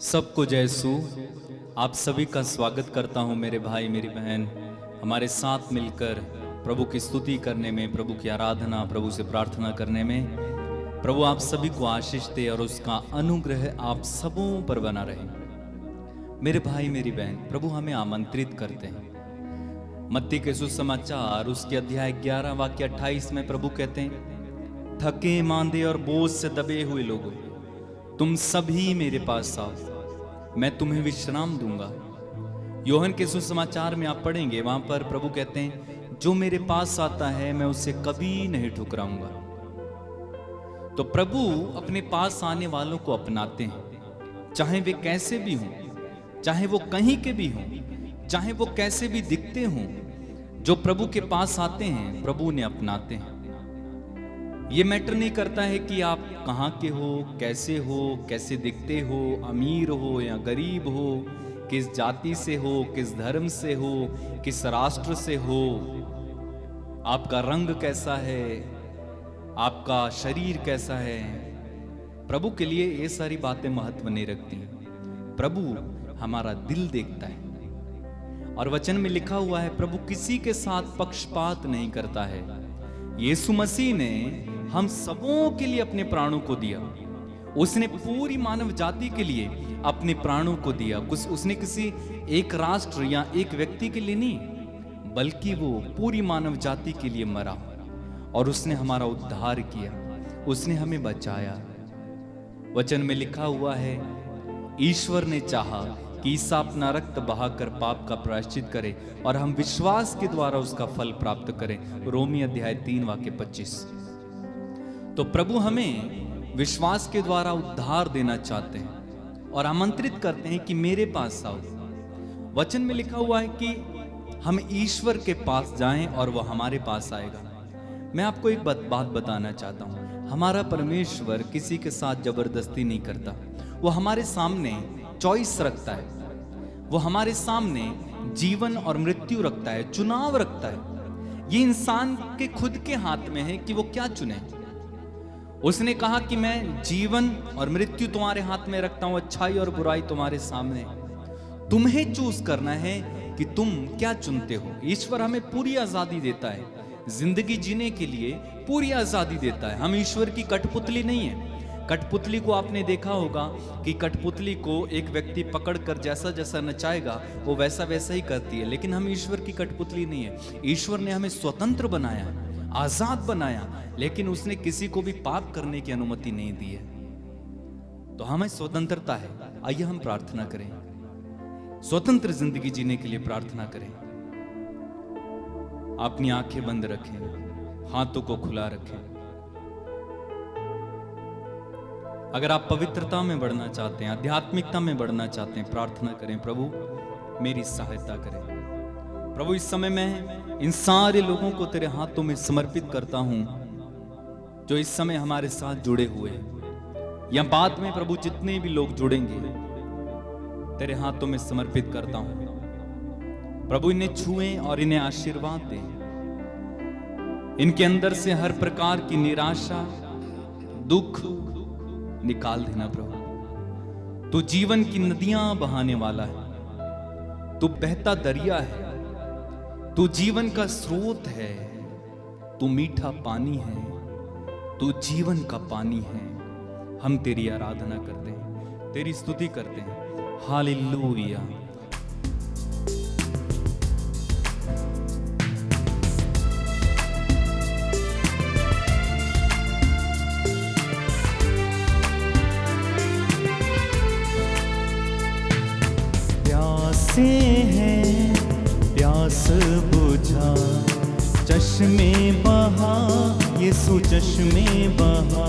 सबको जय सू। आप सभी का स्वागत करता हूं मेरे भाई मेरी बहन, हमारे साथ मिलकर प्रभु की स्तुति करने में, प्रभु की आराधना, प्रभु से प्रार्थना करने में। प्रभु आप सभी को आशीष दे और उसका अनुग्रह आप सबों पर बना रहे। मेरे भाई मेरी बहन, प्रभु हमें आमंत्रित करते हैं। मत्ती के सुसमाचार उसके अध्याय 11 वाक्य 28 में प्रभु कहते हैं, थके मांदे और बोझ से दबे हुए लोगों, तुम सभी मेरे पास आओ, मैं तुम्हें विश्राम दूंगा। यूहन्ना के सुसमाचार में आप पढ़ेंगे, वहां पर प्रभु कहते हैं, जो मेरे पास आता है मैं उसे कभी नहीं ठुकराऊंगा। तो प्रभु अपने पास आने वालों को अपनाते हैं, चाहे वे कैसे भी हों, चाहे वो कहीं के भी हों, चाहे वो कैसे भी दिखते हों। जो प्रभु के पास आते हैं प्रभु ने अपनाते हैं। ये मैटर नहीं करता है कि आप कहाँ के हो, कैसे दिखते हो, अमीर हो या गरीब हो, किस जाति से हो, किस धर्म से हो, किस राष्ट्र से हो, आपका रंग कैसा है, आपका शरीर कैसा है। प्रभु के लिए ये सारी बातें महत्व नहीं रखती। प्रभु हमारा दिल देखता है और वचन में लिखा हुआ है, प्रभु किसी के साथ पक्षपात नहीं करता है। यीशु मसीह ने हम सबों के लिए अपने प्राणों को दिया। उसने पूरी मानव जाति के लिए अपने प्राणों को दिया। कुछ उसने किसी एक राष्ट्र या एक व्यक्ति के लिए नहीं, बल्कि वो पूरी मानव जाति के लिए मरा और उसने हमारा उद्धार किया, उसने हमें बचाया। वचन में लिखा हुआ है, ईश्वर ने चाहा कि ईसा अपना रक्त बहाकर पाप का प्रायश्चित करे और हम विश्वास के द्वारा उसका फल प्राप्त करें। रोमी अध्याय 3 वाक्य 25। तो प्रभु हमें विश्वास के द्वारा उद्धार देना चाहते हैं और आमंत्रित करते हैं कि मेरे पास आओ। वचन में लिखा हुआ है कि हम ईश्वर के पास जाएं और वह हमारे पास आएगा। मैं आपको एक बात बताना चाहता हूं, हमारा परमेश्वर किसी के साथ जबरदस्ती नहीं करता। वो हमारे सामने चॉइस रखता है, वो हमारे सामने जीवन और मृत्यु रखता है, चुनाव रखता है। ये इंसान के खुद के हाथ में है कि वो क्या चुने। उसने कहा कि मैं जीवन और मृत्यु तुम्हारे हाथ में रखता हूं, अच्छाई और बुराई तुम्हारे सामने। तुम्हें चूज करना है कि तुम क्या चुनते हो। ईश्वर हमें पूरी आजादी देता है, जिंदगी जीने के लिए पूरी आजादी देता है। हम ईश्वर की कठपुतली नहीं है। कठपुतली को आपने देखा होगा कि कठपुतली को एक व्यक्ति पकड़कर जैसा जैसा नचाएगा वो वैसा वैसा ही करती है, लेकिन हम ईश्वर की कठपुतली नहीं है। ईश्वर ने हमें स्वतंत्र बनाया, आजाद बनाया, लेकिन उसने किसी को भी पाप करने की अनुमति नहीं दी है। तो हमें स्वतंत्रता है। आइए हम प्रार्थना करें, स्वतंत्र जिंदगी जीने के लिए प्रार्थना करें। अपनी आंखें बंद रखें, हाथों को खुला रखें। अगर आप पवित्रता में बढ़ना चाहते हैं, आध्यात्मिकता में बढ़ना चाहते हैं, प्रार्थना करें, प्रभु मेरी सहायता करें। प्रभु इस समय मैं इन सारे लोगों को तेरे हाथों में समर्पित करता हूं जो इस समय हमारे साथ जुड़े हुए हैं, या बाद में प्रभु जितने भी लोग जुड़ेंगे तेरे हाथों में समर्पित करता हूं। प्रभु इन्हें छुएं और इन्हें आशीर्वाद दें। इनके अंदर से हर प्रकार की निराशा, दुख निकाल देना। प्रभु तू जीवन की नदियां बहाने वाला है, तू बहता दरिया है, तू जीवन का स्रोत है, तू मीठा पानी है, तू जीवन का पानी है। हम तेरी आराधना करते हैं, तेरी स्तुति करते हैं। हालेलुया। प्यासे हैं प्यास बुझा, चश्मे बहा यीशु चश्मे बहा।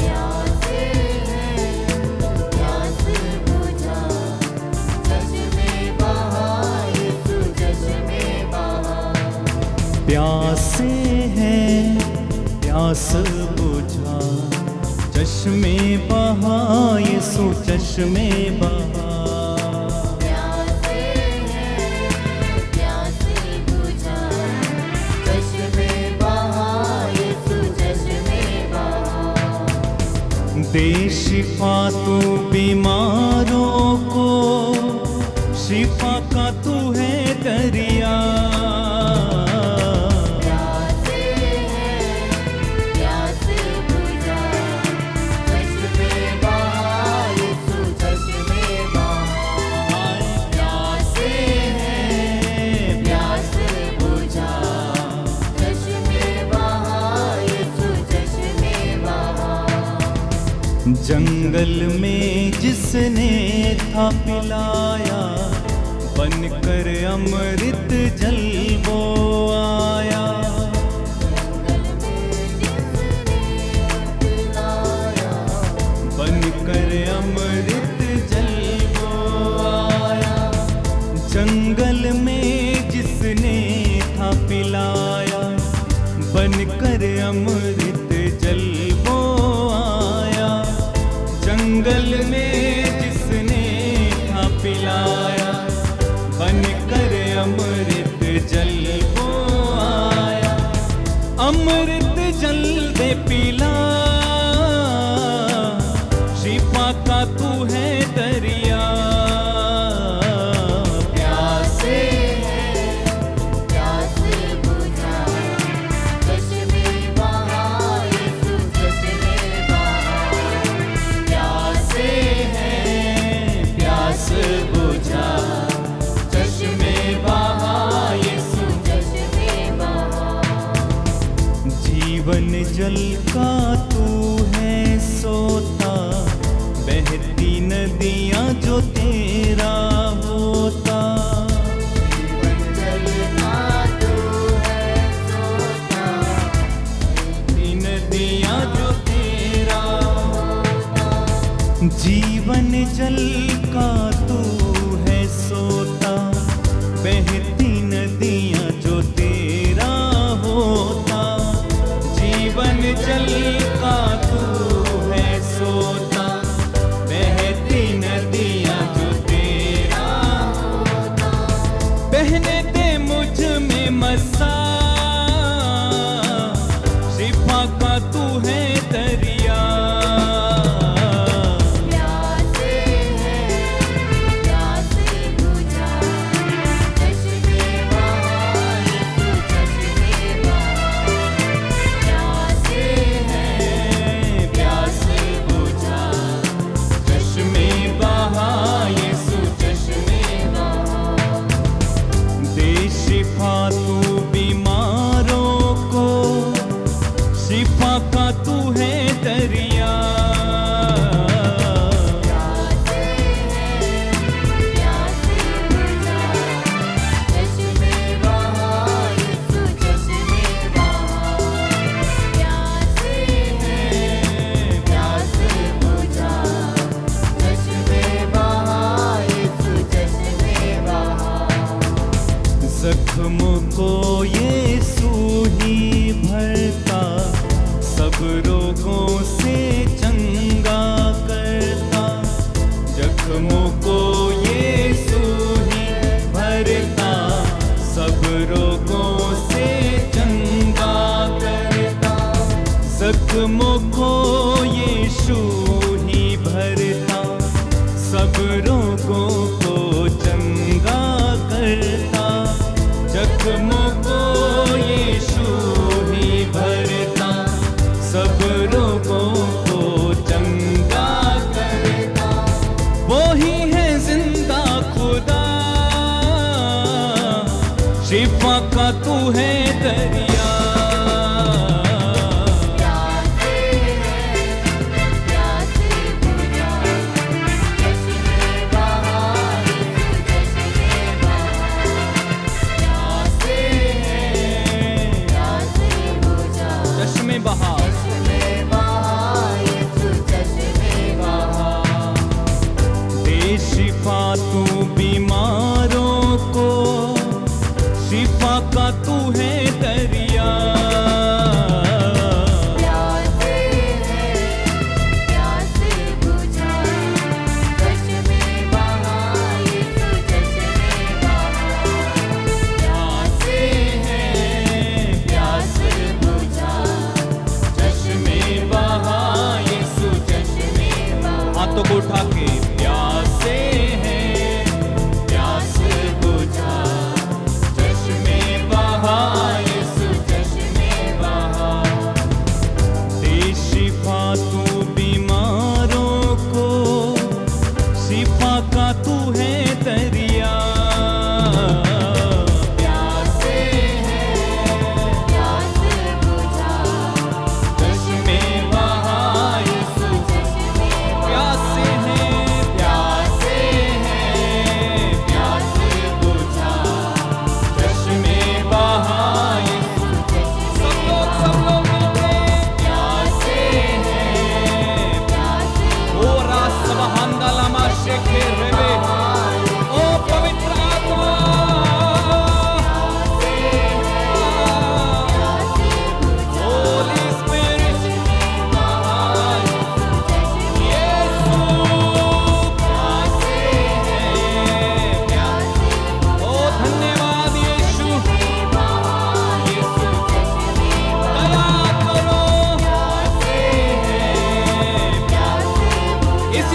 प्यासे हैं प्यास बुझा, चश्मे बहा यीशु चश्मे बहा। प्यासे हैं प्यास बुझा, चश्मे बहा यीशु चश्मे बहा। दे शिफा तू बीमार शिफा का तू है दरिया। प्यासे हैं प्यास बुझा, चश्मे बहा यीशु चश्मे बहा। प्यासे हैं प्यास बुझा, चश्मे बहा यीशु चश्मे बहा। जंगल में जिसने था पिलाया, बनकर अमृत जल वो आया। बनकर अमृत जल वो आया। जंगल में जिसने था पिलाया, बनकर अमृत जल वो आया। जंगल में जिसने था पिलाया, बनकर अमृत जल वो आया। अमृत जल दे पिला, शिफा का तू है दरिया। प्यासे हैं प्यास बुझा, चश्मे बहा यीशु चश्मे बहा। प्यासे हैं प्यास बुझा, चश्मे बहा यीशु। चश्मे बहा। जीवन जल का तू है सोता, बहती नदियां जो तेरा होता। जीवन जल का तू है सोता, बहती नदियां जो तेरा होता। जीवन जल का तू है सोता, बहती नदियां जो तेरा होता। जीवन जल का तू है सोता, बहती नदियां जो तेरा होता। बहने दे मुझ में मसा, शिफा का तू है दरिया। प्यासे हैं प्यास बुझा, चश्मे बहा यीशु चश्मे बहा। प्यासे हैं प्यास बुझा, चश्मे बहा यीशु चश्मे बहा। दे शिफा तू बीमारों को, शिफा का तू है दरिया। प्यासे हैं प्यास बुझा, चश्मे बहा यीशु चश्मे बहा। प्यासे हैं प्यास बुझा, चश्मे बहा यीशु चश्मे बहा। जख्मों को यीशु ही भरता, सब रोगों से चंगा करता। जख्मों को यीशु ही भरता, सब रोगों से चंगा करता। जख्मों को यीशु ही भरता, सब रोगों को चंगा करता। जख्मों को यीशु ही भरता, सब रोगों को चंगा करता। वो ही है जिंदा खुदा, शिफा का तू है दरिया। प्यासे हैं प्यास बुझा, चश्मे बहा यीशु चश्मे बहा। प्यासे हैं प्यास बुझा, चश्मे बहा चश्मे बहा यीशु चश्मे बहा। दे शिफा तू बीमारों को, शिफा का तू है दरिया।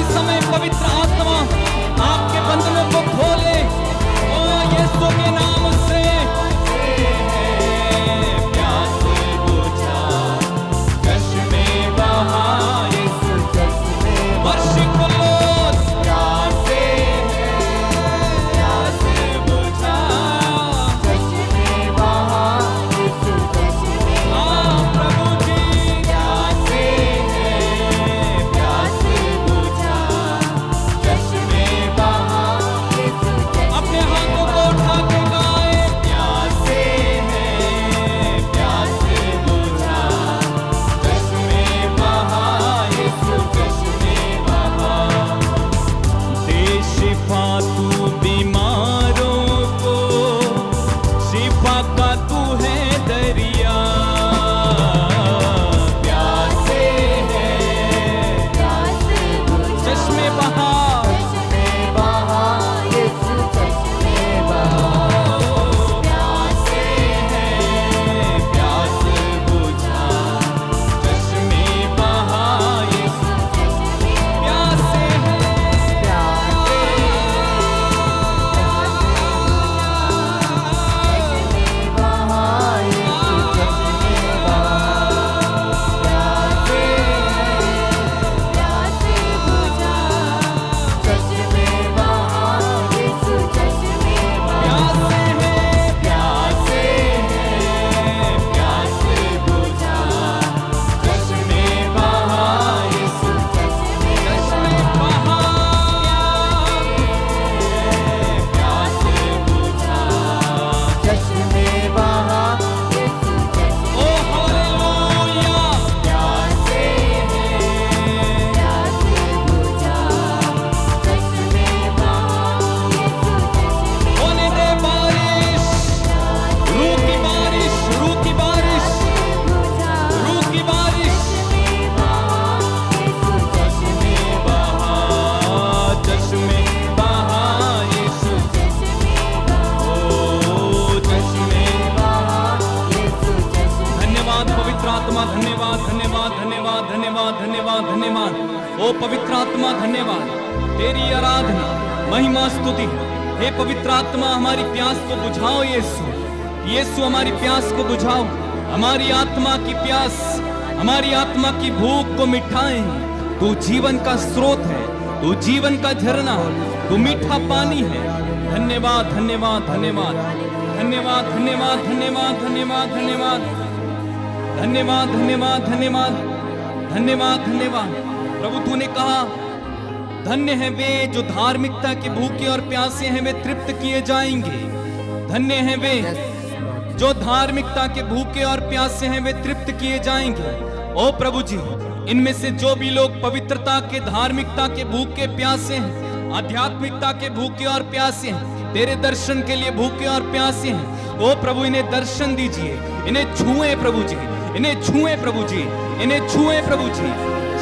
इसी समय पवित्र आत्मा आपके बंधनों को खोले। ओ यीशु के नाम से प्यास बुझा, चश्मे बहा, यीशु चश्मे वर्षिप लोग प्यासे प्यास बुझा। चश्मे बहा, यीशु चश्मे प्रभु जी प्यासे प्यास बुझा, चश्मे बहा, यीशु अपने हाथों को उठा के गाए। प्यासे प्यास बुझा, चश्मे बहा, यीशु चश्मे बहा। दे शिफा तू बीमारों को, शिफा का तू है दरिया। प्यासे प्यास बुझा, चश्मे बहा, चश्मे बहा, यीशु चश्मे बहा। प्यासे प्यास बुझा, चश्मे बहा, यीशु प्यासे हैं। ओ हालेलुया। होने दे बारिश, रूह की बारिश, रूह की बारिश, रूह की बारिश। चश्मे बहा, चश्मे बहा, यीशु। ओ चश्मे। धन्यवाद पवित्र आत्मा, धन्यवाद धन्यवाद धन्यवाद धन्यवाद धन्यवाद धन्यवाद। ओ पवित्र आत्मा धन्यवाद, तेरी आराधना महिमा स्तुति। हे पवित्र आत्मा हमारी प्यास को बुझाओ यीशु। यीशु हमारी प्यास को बुझाओ, हमारी आत्मा की प्यास, हमारी आत्मा की भूख को मिटाएं। तू जीवन का स्रोत है, तू जीवन का झरना, तू मीठा पानी है। धन्यवाद धन्यवाद धन्यवाद धन्यवाद धन्यवाद धन्यवाद धन्यवाद धन्यवाद धन्यवाद धन्यवाद धन्यवाद धन्यवाद धन्यवाद। प्रभु तूने कहा धन्य है वे जो धार्मिकता के भूखे और प्यासे हैं, वे तृप्त किए जाएंगे। धन्य है वे जो धार्मिकता के भूखे और प्यासे हैं, वे तृप्त किए जाएंगे। ओ प्रभु जी, इनमें से जो भी लोग पवित्रता के, धार्मिकता के भूखे प्यासे हैं, आध्यात्मिकता के भूखे और प्यासे हैं, तेरे दर्शन के लिए भूखे और प्यासे हैं, ओ प्रभु इन्हें दर्शन दीजिए, इन्हें छुए प्रभु जी, इन्हें छुए प्रभु जी, इन्हें छुए प्रभु जी।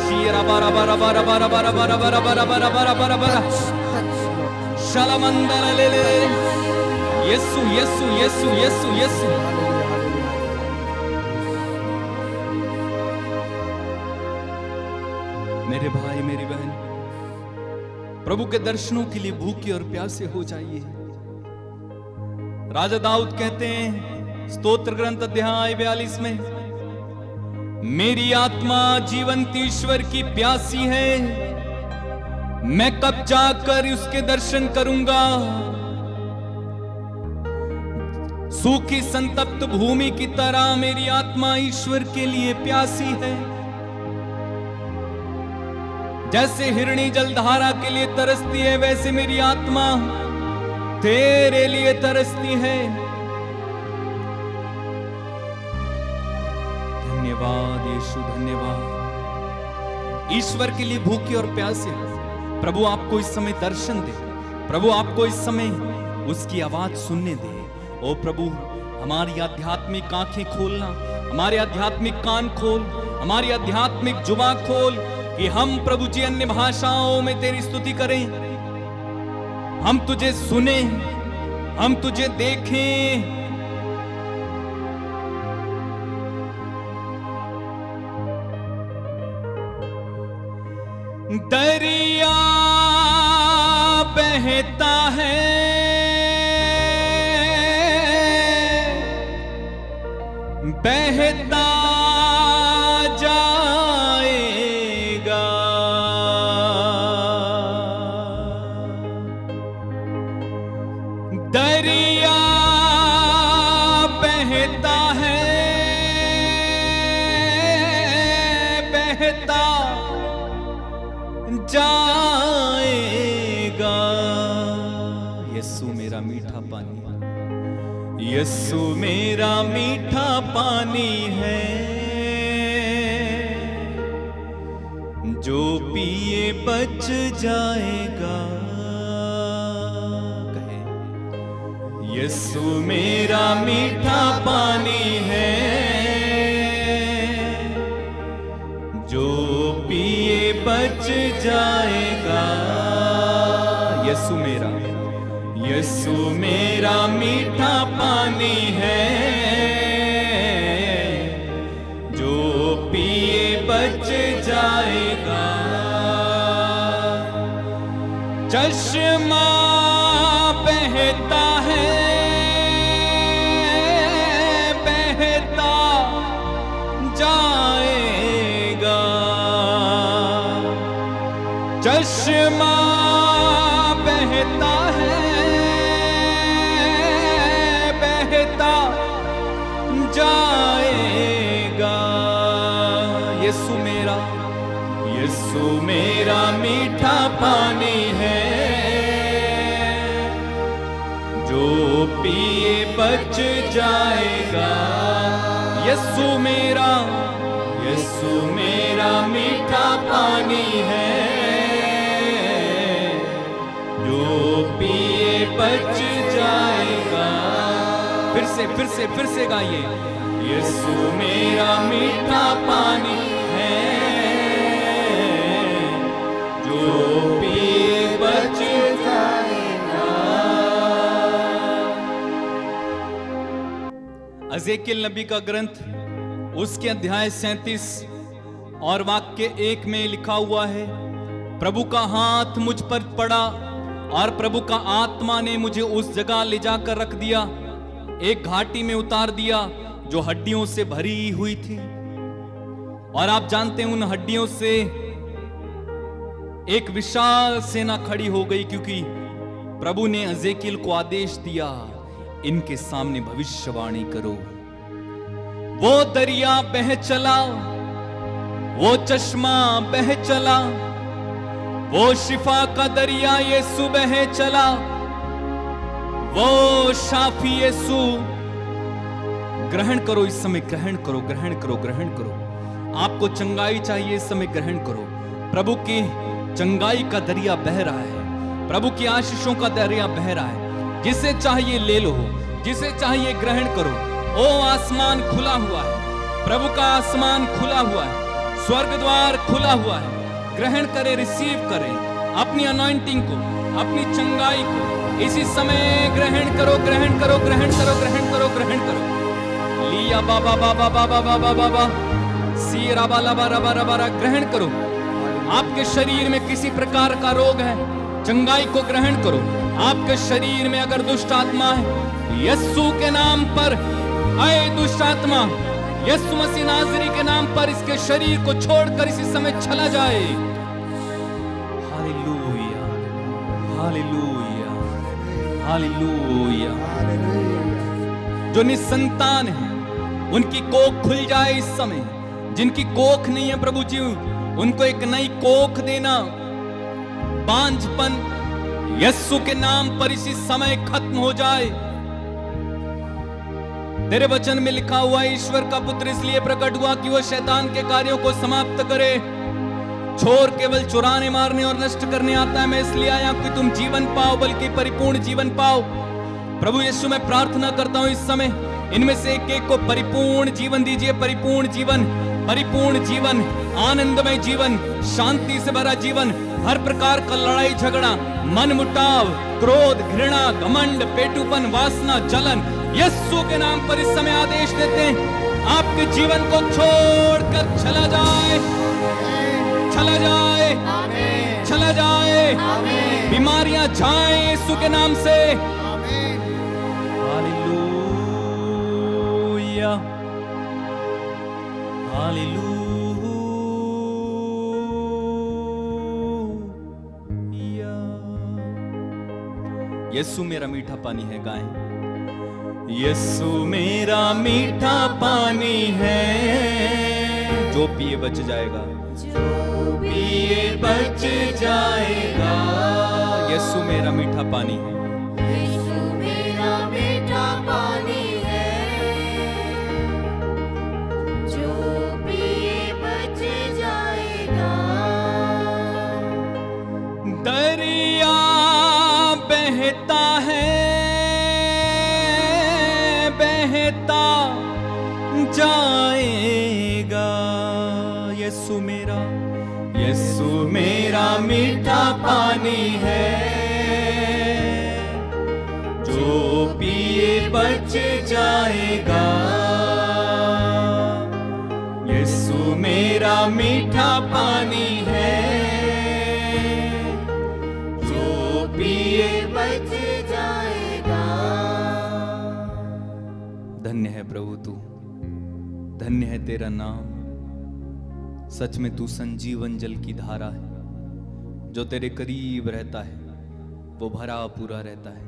शीरा बारा बारा बारा बारा बारा बारा बारा बारा बारा बारा बारा बारा शालामंदर ले ले। यीशु यीशु यीशु यीशु यीशु। मेरे भाई मेरी बहन, प्रभु के दर्शनों के लिए भूखे और प्यासे हो जाइए। राजा दाऊद कहते हैं स्तोत्र ग्रंथ अध्याय 42 में, मेरी आत्मा जीवंत ईश्वर की प्यासी है, मैं कब जाकर उसके दर्शन करूंगा। सूखी संतप्त भूमि की तरह मेरी आत्मा ईश्वर के लिए प्यासी है। जैसे हिरणी जलधारा के लिए तरसती है, वैसे मेरी आत्मा तेरे लिए तरसती है। धन्यवाद यीशु, धन्यवाद। ईश्वर के लिए भूखे और प्यासे प्रभु आपको इस समय दर्शन दे, प्रभु आपको इस समय उसकी आवाज सुनने दे। ओ प्रभु, हमारी आध्यात्मिक आंखें खोलना, हमारे आध्यात्मिक कान खोल, हमारी आध्यात्मिक जुबान खोल कि हम प्रभु जी अन्य भाषाओं में तेरी स्तुति करें, हम तुझे सुने, हम तुझे देखें। दरिया बहता है, बहता जाएगा। दरिया बहता है, बहता जाएगा। यीशु मेरा मीठा पानी, यीशु मेरा मीठा पानी है, जो पिए बच जाएगा। कहे यीशु मेरा मीठा पानी है, जो पिए बच जाएगा। यीशु मेरा, यीशु मेरा मीठा पानी है, जो पिए बच जाएगा। चश्मा बहता है, बहता जाएगा। चश्मा बहता है, बहता जाएगा। यीशु मेरा, यीशु मेरा मीठा पानी है, जो पिए बच जाएगा। यीशु मेरा, यीशु मेरा मीठा पानी है, जो पिए बच जाएगा। फिर से गाइए। यीशु मेरा मीठा पानी है, जो पिए बच जाएगा। एजेकियल नबी का ग्रंथ उसके अध्याय 37 और वाक्य 1 में लिखा हुआ है, प्रभु का हाथ मुझ पर पड़ा और प्रभु का आत्मा ने मुझे उस जगह ले जाकर रख दिया, एक घाटी में उतार दिया जो हड्डियों से भरी हुई थी। और आप जानते हैं उन हड्डियों से एक विशाल सेना खड़ी हो गई, क्योंकि प्रभु ने एजेकियल को आदेश दिया, इनके सामने भविष्यवाणी करो। वो दरिया बह चला, वो चश्मा बह चला, वो शिफा का दरिया यीशु बह चला, वो शाफी यीशु। ग्रहण करो इस समय, ग्रहण करो, ग्रहण करो, ग्रहण करो। आपको चंगाई चाहिए इस समय, ग्रहण करो। प्रभु की चंगाई का दरिया बह रहा है, प्रभु की आशीषों का दरिया बह रहा है। जिसे चाहिए ले लो, जिसे चाहिए ग्रहण करो। ओ आसमान खुला हुआ है, प्रभु का आसमान खुला हुआ है, स्वर्ग द्वार खुला हुआ है। ग्रहण करें, रिसीव करें अपनी अनॉइंटिंग को, अपनी चंगाई को इसी समय ग्रहण करो, ग्रहण करो, ग्रहण करो, ग्रहण करो, ग्रहण करो। लिया बाबा बाबा बाबा बाबा बाबा सी रबा लबा रबा रबा। ग्रहण करो। आपके शरीर में किसी प्रकार का रोग है, चंगाई को ग्रहण करो। आपके शरीर में अगर दुष्ट आत्मा है, यीशु के नाम पर आए दुष्ट आत्मा, यीशु मसीह नाज़री के नाम पर इसके शरीर को छोड़कर इसी समय चला जाए। Hallelujah, hallelujah, hallelujah. जो निसंतान है उनकी कोख खुल जाए इस समय। जिनकी कोख नहीं है प्रभु जी, उनको एक नई कोख देना। बांझपन यीशु के नाम पर इसी समय खत्म हो जाए। तेरे वचन में लिखा हुआ, ईश्वर का पुत्र इसलिए प्रकट हुआ कि वह शैतान के कार्यों को समाप्त करे। चोर केवल चुराने, मारने और नष्ट करने आता है, मैं इसलिए आया कि तुम जीवन पाओ, बल्कि परिपूर्ण जीवन पाओ। प्रभु यीशु, मैं प्रार्थना करता हूं इस समय इनमें से एक एक को परिपूर्ण जीवन दीजिए। परिपूर्ण जीवन, परिपूर्ण जीवन, आनंदमय जीवन, शांति से भरा जीवन। हर प्रकार का लड़ाई झगड़ा, मन मुटाव, क्रोध, घृणा, घमंड, पेटूपन, वासना, जलन, यीशु के नाम पर इस समय आदेश देते हैं, आपके जीवन को छोड़कर चला जाए, चला जाए, आमीन चला जाए, आमीन बीमारियां जाए यीशु के नाम से। आमीन हालेलुया, हालेलुया। यीशु मेरा मीठा पानी है, गाएं। यीशु मेरा मीठा पानी है, जो पिए बच जाएगा, जो पिए बच जाएगा। यीशु मेरा मीठा पानी है, यीशु मेरा मीठा पानी है, जो पिए बच जाएगा। दरिया बहता है, बहता जाएगा। यीशु मेरा मीठा पानी है, जो पिए बच जाएगा। यीशु मेरा मीठा पानी है, जो पिए बच जाएगा। धन्य है प्रभु तू, धन्य है तेरा नाम। सच में तू संजीवन जल की धारा है, जो तेरे करीब रहता है वो भरा पूरा रहता है,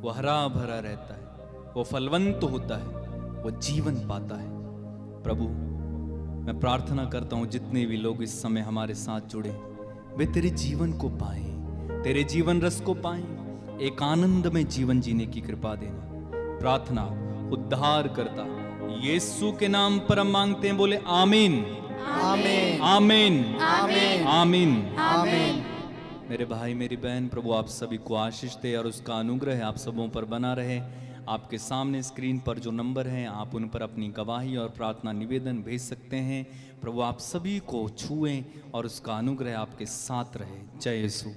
वो हरा भरा रहता है, वो फलवंत होता है, वो जीवन पाता है। प्रभु मैं प्रार्थना करता हूँ जितने भी लोग इस समय हमारे साथ जुड़े, वे तेरे जीवन को पाएं, तेरे जीवन रस को पाएं, एक आनंद में जीवन जीने की कृपा देना। प्रार्थना उद्धार करता यीशु के नाम पर हम मांगते हैं, बोले आमीन आमीन आमीन आमीन आमीन। आमीन। मेरे भाई मेरी बहन, प्रभु आप सभी को आशीष दे और उसका अनुग्रह आप सबों पर बना रहे। आपके सामने स्क्रीन पर जो नंबर हैं, आप उन पर अपनी गवाही और प्रार्थना निवेदन भेज सकते हैं। प्रभु आप सभी को छुएं और उसका अनुग्रह आपके साथ रहे। जय यीशु।